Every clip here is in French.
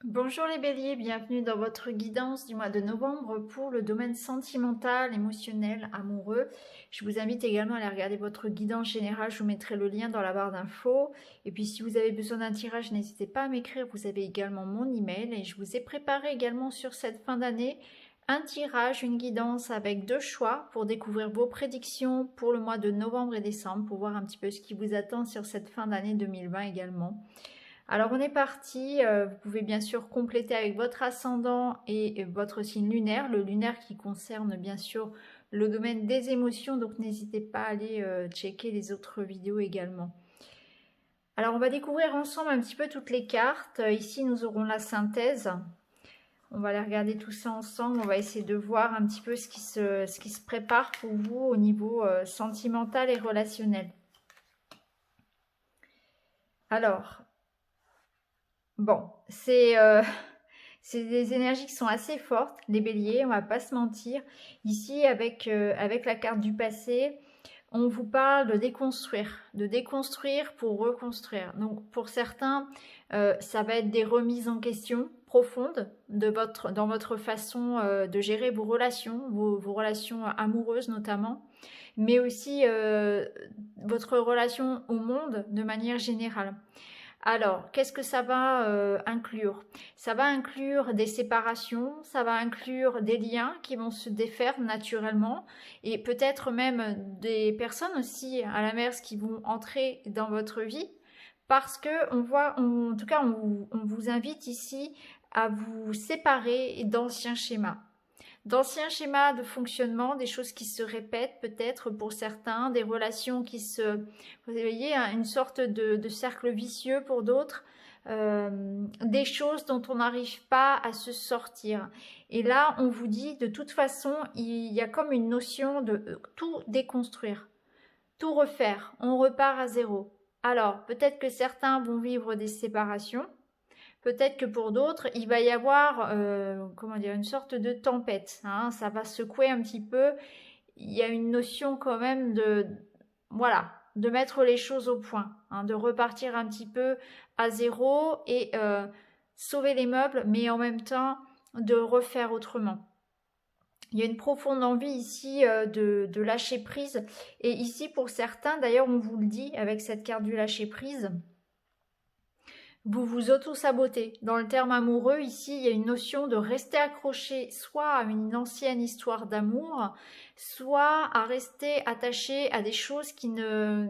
Bonjour les béliers, bienvenue dans votre guidance du mois de novembre pour le domaine sentimental, émotionnel, amoureux. Je vous invite également à aller regarder votre guidance générale, je vous mettrai le lien dans la barre d'infos. Et puis si vous avez besoin d'un tirage, n'hésitez pas à m'écrire, vous avez également mon email. Et je vous ai préparé également sur cette fin d'année un tirage, une guidance avec 2 choix pour découvrir vos prédictions pour le mois de novembre et décembre, pour voir un petit peu ce qui vous attend sur cette fin d'année 2020 également. Alors on est parti, vous pouvez bien sûr compléter avec votre ascendant et votre signe lunaire, le lunaire qui concerne bien sûr le domaine des émotions, donc n'hésitez pas à aller checker les autres vidéos également. Alors on va découvrir ensemble un petit peu toutes les cartes. Ici nous aurons la synthèse. On va aller regarder tout ça ensemble, on va essayer de voir un petit peu ce qui se prépare pour vous au niveau sentimental et relationnel. Alors, bon, c'est des énergies qui sont assez fortes, les béliers, on va pas se mentir. Ici, avec la carte du passé, on vous parle de déconstruire pour reconstruire. Donc pour certains, ça va être des remises en question profondes dans votre façon de gérer vos relations, vos relations amoureuses notamment, mais aussi votre relation au monde de manière générale. Alors, qu'est-ce que ça va inclure? Ça va inclure des séparations, ça va inclure des liens qui vont se défaire naturellement et peut-être même des personnes aussi à l'inverse qui vont entrer dans votre vie parce que on voit, en tout cas, on vous invite ici à vous séparer d'anciens schémas. D'anciens schémas de fonctionnement, des choses qui se répètent peut-être pour certains, des relations qui se... Vous voyez, une sorte de cercle vicieux pour d'autres, des choses dont on n'arrive pas à se sortir. Et là, on vous dit, de toute façon, il y a comme une notion de tout déconstruire, tout refaire, on repart à zéro. Alors, peut-être que certains vont vivre des séparations, peut-être que pour d'autres, il va y avoir comment dire, une sorte de tempête. Hein, ça va secouer un petit peu. Il y a une notion quand même de, voilà, de mettre les choses au point, hein, de repartir un petit peu à zéro et sauver les meubles, mais en même temps de refaire autrement. Il y a une profonde envie ici de lâcher prise. Et ici, pour certains, d'ailleurs, on vous le dit avec cette carte du lâcher prise, vous vous auto-sabotez. Dans le terme amoureux, ici, il y a une notion de rester accroché soit à une ancienne histoire d'amour, soit à rester attaché à des choses qui ne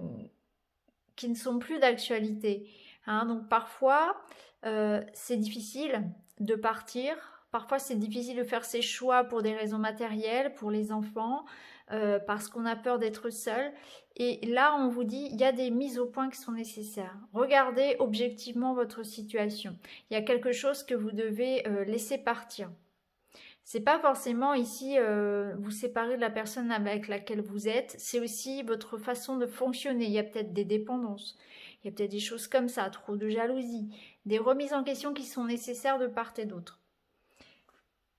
sont plus d'actualité. Hein, donc parfois, c'est difficile de partir. Parfois, c'est difficile de faire ses choix pour des raisons matérielles, pour les enfants, parce qu'on a peur d'être seul. Et là, on vous dit, il y a des mises au point qui sont nécessaires. Regardez objectivement votre situation. Il y a quelque chose que vous devez laisser partir. C'est pas forcément ici vous séparer de la personne avec laquelle vous êtes, c'est aussi votre façon de fonctionner. Il y a peut-être des dépendances, il y a peut-être des choses comme ça, trop de jalousie, des remises en question qui sont nécessaires de part et d'autre.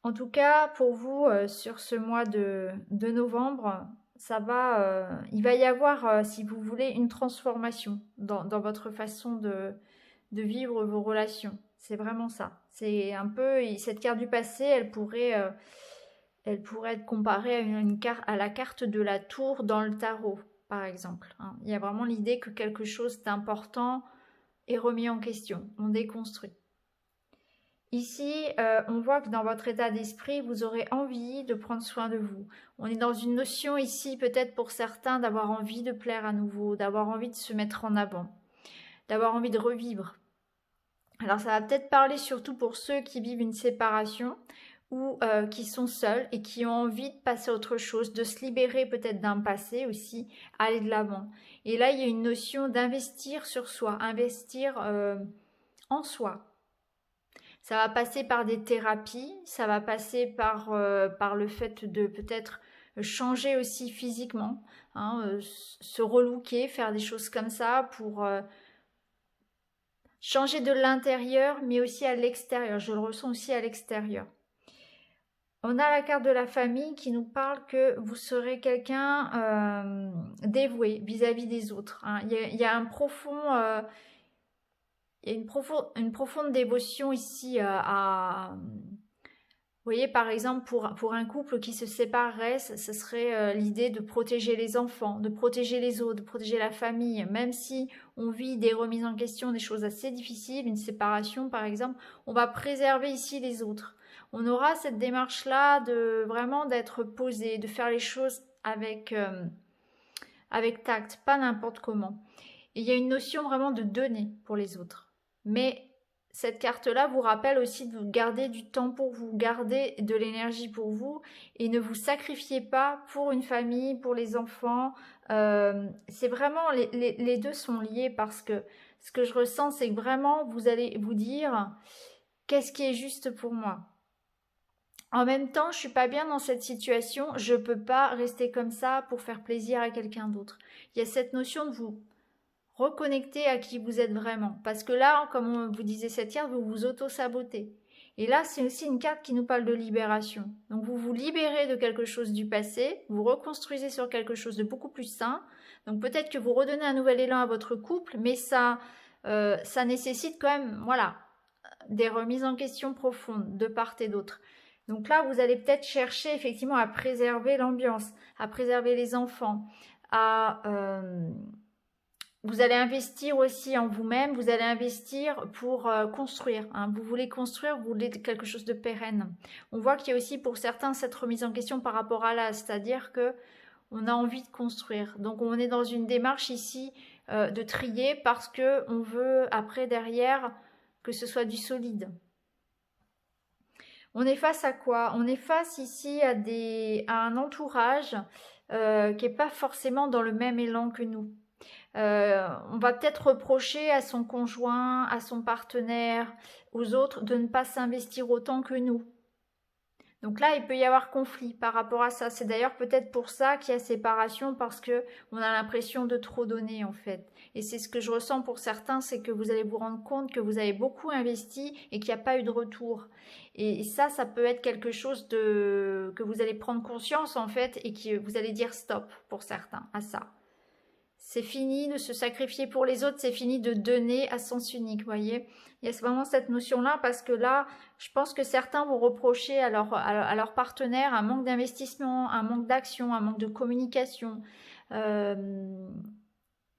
En tout cas, pour vous, sur ce mois de novembre, ça va, il va y avoir, si vous voulez, une transformation dans votre façon de vivre vos relations. C'est vraiment ça. C'est un peu, cette carte du passé, elle pourrait être comparée à la carte de la tour dans le tarot, par exemple. Hein. Il y a vraiment l'idée que quelque chose d'important est remis en question, on déconstruit. Ici, on voit que dans votre état d'esprit, vous aurez envie de prendre soin de vous. On est dans une notion ici, peut-être pour certains, d'avoir envie de plaire à nouveau, d'avoir envie de se mettre en avant, d'avoir envie de revivre. Alors ça va peut-être parler surtout pour ceux qui vivent une séparation ou qui sont seuls et qui ont envie de passer à autre chose, de se libérer peut-être d'un passé aussi, aller de l'avant. Et là, il y a une notion d'investir sur soi, investir en soi. Ça va passer par des thérapies, ça va passer par le fait de peut-être changer aussi physiquement, hein, se relooker, faire des choses comme ça pour changer de l'intérieur, mais aussi à l'extérieur. Je le ressens aussi à l'extérieur. On a la carte de la famille qui nous parle que vous serez quelqu'un dévoué vis-à-vis des autres. Hein. Il y a un profond... Il y a une profonde dévotion ici vous voyez, par exemple, pour un couple qui se séparerait, ce serait l'idée de protéger les enfants, de protéger les autres, de protéger la famille. Même si on vit des remises en question, des choses assez difficiles, une séparation par exemple, on va préserver ici les autres. On aura cette démarche-là de vraiment d'être posé, de faire les choses avec tact, pas n'importe comment. Et il y a une notion vraiment de donner pour les autres. Mais cette carte-là vous rappelle aussi de garder du temps pour vous, garder de l'énergie pour vous et ne vous sacrifiez pas pour une famille, pour les enfants. C'est vraiment, les deux sont liés parce que ce que je ressens, c'est que vraiment vous allez vous dire qu'est-ce qui est juste pour moi. En même temps, je suis pas bien dans cette situation, je peux pas rester comme ça pour faire plaisir à quelqu'un d'autre. Il y a cette notion de vous reconnecter à qui vous êtes vraiment. Parce que là, comme on vous disait cette carte, vous vous auto-sabotez. Et là, c'est aussi une carte qui nous parle de libération. Donc vous vous libérez de quelque chose du passé, vous reconstruisez sur quelque chose de beaucoup plus sain. Donc peut-être que vous redonnez un nouvel élan à votre couple, mais ça nécessite quand même, voilà, des remises en question profondes de part et d'autre. Donc là, vous allez peut-être chercher effectivement à préserver l'ambiance, à préserver les enfants, vous allez investir aussi en vous-même, vous allez investir pour construire. Hein. Vous voulez construire, vous voulez quelque chose de pérenne. On voit qu'il y a aussi pour certains cette remise en question par rapport à l'âge, c'est-à-dire que on a envie de construire. Donc on est dans une démarche ici de trier parce que on veut après derrière que ce soit du solide. On est face à quoi? On est face ici à un entourage qui n'est pas forcément dans le même élan que nous. On va peut-être reprocher à son conjoint, à son partenaire, aux autres de ne pas s'investir autant que nous. Donc là, il peut y avoir conflit par rapport à ça. C'est d'ailleurs peut-être pour ça qu'il y a séparation, parce que on a l'impression de trop donner en fait. Et c'est ce que je ressens pour certains, c'est que vous allez vous rendre compte que vous avez beaucoup investi et qu'il n'y a pas eu de retour. Et ça peut être quelque chose que vous allez prendre conscience en fait et que vous allez dire stop pour certains à ça. C'est fini de se sacrifier pour les autres, c'est fini de donner à sens unique, vous voyez. Il y a vraiment cette notion-là parce que là, je pense que certains vont reprocher à leur partenaire un manque d'investissement, un manque d'action, un manque de communication,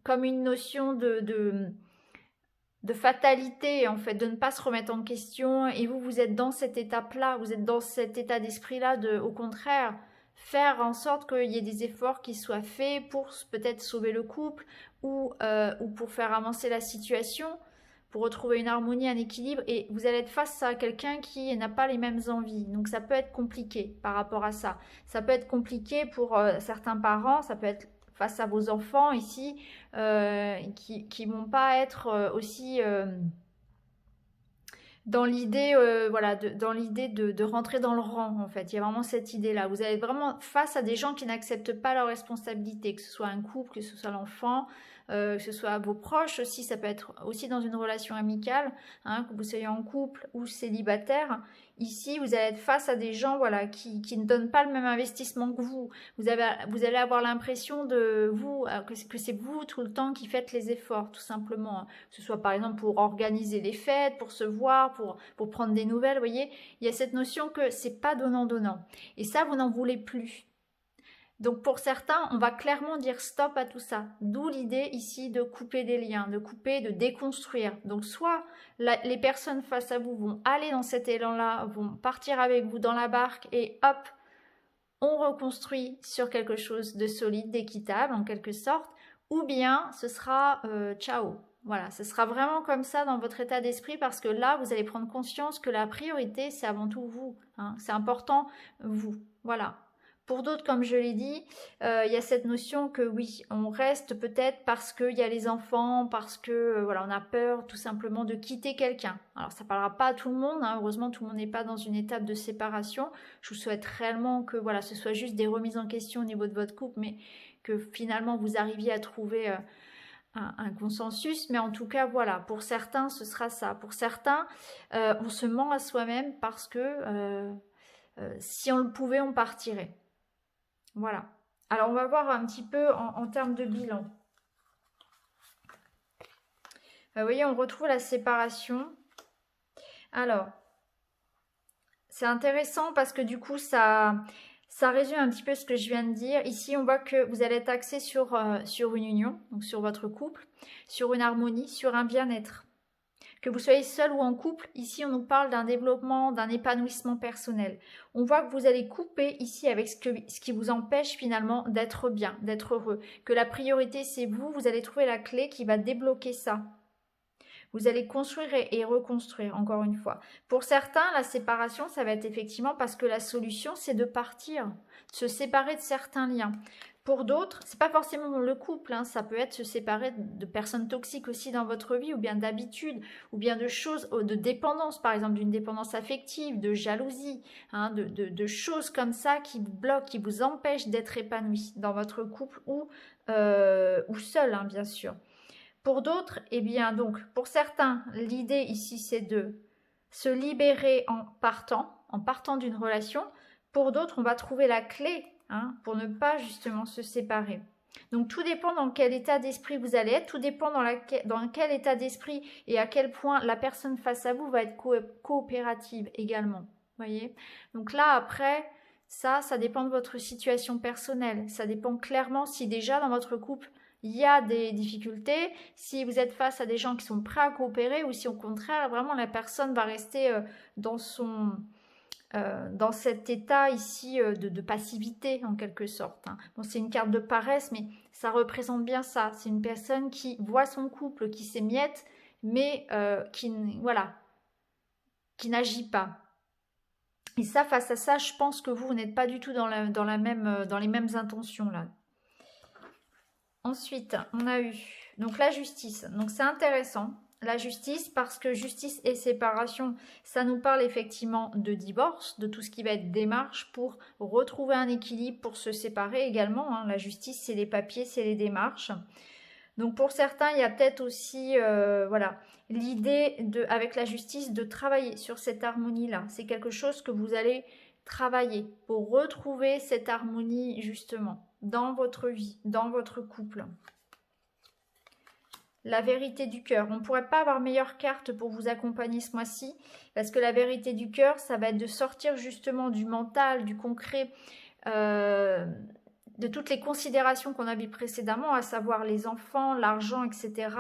comme une notion de fatalité, en fait, de ne pas se remettre en question. Et vous êtes dans cette étape-là, vous êtes dans cet état d'esprit-là au contraire, faire en sorte qu'il y ait des efforts qui soient faits pour peut-être sauver le couple ou pour faire avancer la situation, pour retrouver une harmonie, un équilibre. Et vous allez être face à quelqu'un qui n'a pas les mêmes envies. Donc ça peut être compliqué par rapport à ça. Ça peut être compliqué pour certains parents, ça peut être face à vos enfants ici, qui vont pas être aussi dans l'idée voilà, dans l'idée de rentrer dans le rang en fait. Il y a vraiment cette idée là, vous allez vraiment face à des gens qui n'acceptent pas leurs responsabilités, que ce soit un couple, que ce soit l'enfant, que ce soit vos proches aussi, ça peut être aussi dans une relation amicale, hein, que vous soyez en couple ou célibataire. Ici vous allez être face à des gens voilà, qui ne donnent pas le même investissement que vous. Vous allez avoir l'impression de vous que c'est vous tout le temps qui faites les efforts, tout simplement, que ce soit par exemple pour organiser les fêtes, pour se voir, pour prendre des nouvelles. Vous voyez, il y a cette notion que c'est pas donnant-donnant, et ça vous n'en voulez plus. Donc pour certains, on va clairement dire stop à tout ça. D'où l'idée ici de couper des liens, de couper, de déconstruire. Donc soit les personnes face à vous vont aller dans cet élan-là, vont partir avec vous dans la barque et hop, on reconstruit sur quelque chose de solide, d'équitable en quelque sorte, ou bien ce sera ciao. Voilà, ce sera vraiment comme ça dans votre état d'esprit, parce que là, vous allez prendre conscience que la priorité, c'est avant tout vous. Hein, c'est important, vous. Voilà. Pour d'autres, comme je l'ai dit, il y a cette notion que oui, on reste peut-être parce qu'il y a les enfants, parce que voilà, on a peur tout simplement de quitter quelqu'un. Alors ça ne parlera pas à tout le monde, hein, heureusement tout le monde n'est pas dans une étape de séparation. Je vous souhaite réellement que voilà, ce soit juste des remises en question au niveau de votre couple, mais que finalement vous arriviez à trouver un consensus. Mais en tout cas, voilà, pour certains, ce sera ça. Pour certains, on se ment à soi-même parce que si on le pouvait, on partirait. Voilà. Alors, on va voir un petit peu en termes de bilan. Vous voyez, on retrouve la séparation. Alors, c'est intéressant parce que du coup, ça résume un petit peu ce que je viens de dire. Ici, on voit que vous allez être axé sur une union, donc sur votre couple, sur une harmonie, sur un bien-être. Que vous soyez seul ou en couple, ici on nous parle d'un développement, d'un épanouissement personnel. On voit que vous allez couper ici avec ce qui vous empêche finalement d'être bien, d'être heureux. Que la priorité c'est vous, vous allez trouver la clé qui va débloquer ça. Vous allez construire et reconstruire, encore une fois. Pour certains, la séparation, ça va être effectivement parce que la solution, c'est de partir, de se séparer de certains liens. Pour d'autres, c'est pas forcément le couple, hein, ça peut être se séparer de personnes toxiques aussi dans votre vie, ou bien d'habitudes, ou bien de choses, de dépendance, par exemple, d'une dépendance affective, de jalousie, hein, de choses comme ça qui vous bloquent, qui vous empêchent d'être épanoui dans votre couple ou seul, hein, bien sûr. Pour d'autres, eh bien donc, pour certains, l'idée ici c'est de se libérer en partant d'une relation. Pour d'autres, on va trouver la clé pour ne pas justement se séparer. Donc tout dépend dans quel état d'esprit vous allez être, tout dépend dans quel état d'esprit et à quel point la personne face à vous va être coopérative également. Voyez. Donc là après, ça dépend de votre situation personnelle. Ça dépend clairement si déjà dans votre couple, il y a des difficultés, si vous êtes face à des gens qui sont prêts à coopérer ou si au contraire, vraiment la personne va rester dans cet état ici de passivité en quelque sorte. Hein. Bon, c'est une carte de paresse, mais ça représente bien ça. C'est une personne qui voit son couple, qui s'émiette, mais qui n'agit pas. Et ça, face à ça, je pense que vous n'êtes pas du tout dans les mêmes intentions là. Ensuite, on a eu donc la justice. Donc c'est intéressant, la justice, parce que justice et séparation, ça nous parle effectivement de divorce, de tout ce qui va être démarche pour retrouver un équilibre, pour se séparer également. Hein. La justice, c'est les papiers, c'est les démarches. Donc pour certains, il y a peut-être aussi l'idée avec la justice de travailler sur cette harmonie-là. C'est quelque chose que vous allez travailler pour retrouver cette harmonie justement dans votre vie, dans votre couple. La vérité du cœur. On ne pourrait pas avoir meilleure carte pour vous accompagner ce mois-ci, parce que la vérité du cœur, ça va être de sortir justement du mental, du concret, de toutes les considérations qu'on a vues précédemment, à savoir les enfants, l'argent, etc.,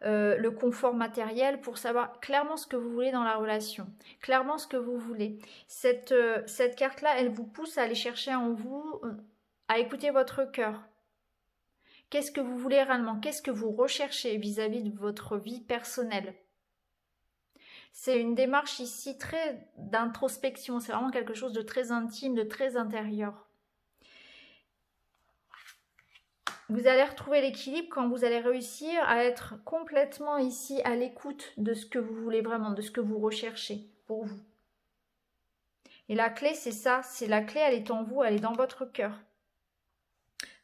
le confort matériel, pour savoir clairement ce que vous voulez dans la relation, clairement ce que vous voulez. Cette carte-là, elle vous pousse à aller chercher en vous, à écouter votre cœur. Qu'est-ce que vous voulez réellement? Qu'est-ce que vous recherchez vis-à-vis de votre vie personnelle? C'est une démarche ici très d'introspection, c'est vraiment quelque chose de très intime, de très intérieur. Vous allez retrouver l'équilibre quand vous allez réussir à être complètement ici à l'écoute de ce que vous voulez vraiment, de ce que vous recherchez pour vous. Et la clé, c'est ça, c'est la clé, elle est en vous, elle est dans votre cœur.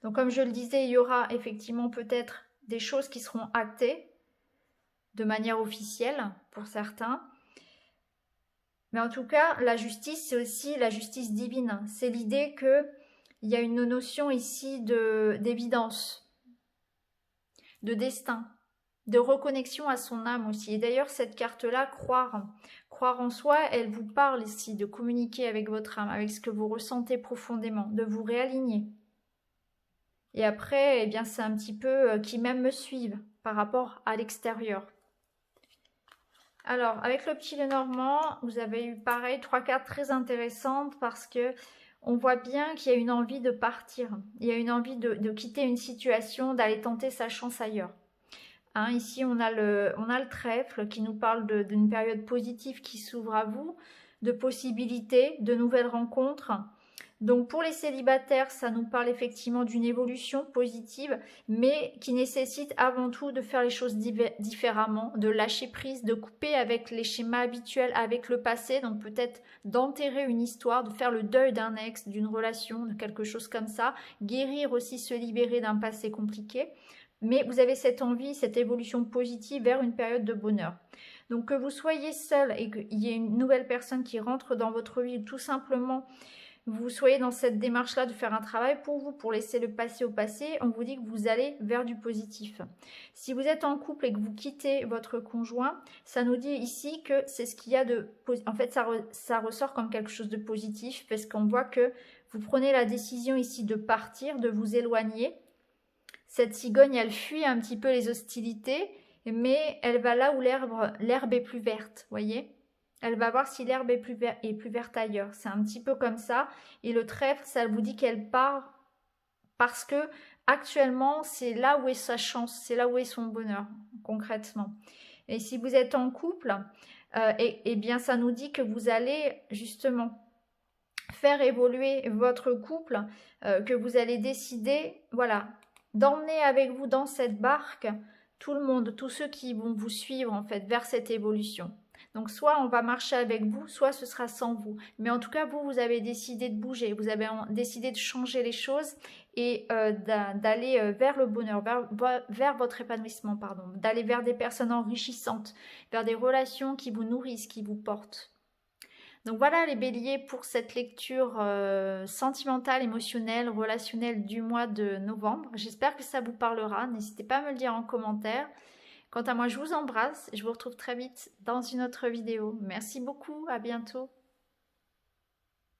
Donc comme je le disais, il y aura effectivement peut-être des choses qui seront actées de manière officielle pour certains. Mais en tout cas, la justice, c'est aussi la justice divine. C'est l'idée qu'il y a une notion ici d'évidence, de destin, de reconnexion à son âme aussi. Et d'ailleurs, cette carte-là, croire en soi, elle vous parle ici de communiquer avec votre âme, avec ce que vous ressentez profondément, de vous réaligner. Et après, eh bien, c'est un petit peu qui même me suivent par rapport à l'extérieur. Alors, avec le petit Lenormand, vous avez eu pareil 3 cartes très intéressantes parce que on voit bien qu'il y a une envie de partir. Il y a une envie de quitter une situation, d'aller tenter sa chance ailleurs. Hein, ici, on a le trèfle qui nous parle d'une période positive qui s'ouvre à vous, de possibilités, de nouvelles rencontres. Donc pour les célibataires, ça nous parle effectivement d'une évolution positive, mais qui nécessite avant tout de faire les choses différemment, de lâcher prise, de couper avec les schémas habituels, avec le passé, donc peut-être d'enterrer une histoire, de faire le deuil d'un ex, d'une relation, de quelque chose comme ça, guérir aussi, se libérer d'un passé compliqué. Mais vous avez cette envie, cette évolution positive vers une période de bonheur. Donc que vous soyez seul et qu'il y ait une nouvelle personne qui rentre dans votre vie, tout simplement vous soyez dans cette démarche-là de faire un travail pour vous, pour laisser le passé au passé, on vous dit que vous allez vers du positif. Si vous êtes en couple et que vous quittez votre conjoint, ça nous dit ici que c'est ce qu'il y a de... En fait, ça ressort comme quelque chose de positif parce qu'on voit que vous prenez la décision ici de partir, de vous éloigner. Cette cigogne, elle fuit un petit peu les hostilités, mais elle va là où l'herbe est plus verte, voyez. Elle va voir si l'herbe est plus verte ailleurs. C'est un petit peu comme ça. Et le trèfle, ça vous dit qu'elle part parce que actuellement, c'est là où est sa chance, c'est là où est son bonheur, concrètement. Et si vous êtes en couple, eh bien, ça nous dit que vous allez justement faire évoluer votre couple, que vous allez décider, voilà, d'emmener avec vous dans cette barque tout le monde, tous ceux qui vont vous suivre en fait vers cette évolution. Donc soit on va marcher avec vous, soit ce sera sans vous. Mais en tout cas, vous avez décidé de bouger, vous avez décidé de changer les choses et d'aller vers le bonheur, vers votre épanouissement, pardon, d'aller vers des personnes enrichissantes, vers des relations qui vous nourrissent, qui vous portent. Donc voilà les béliers pour cette lecture sentimentale, émotionnelle, relationnelle du mois de novembre. J'espère que ça vous parlera. N'hésitez pas à me le dire en commentaire. Quant à moi, je vous embrasse. Je vous retrouve très vite dans une autre vidéo. Merci beaucoup. À bientôt.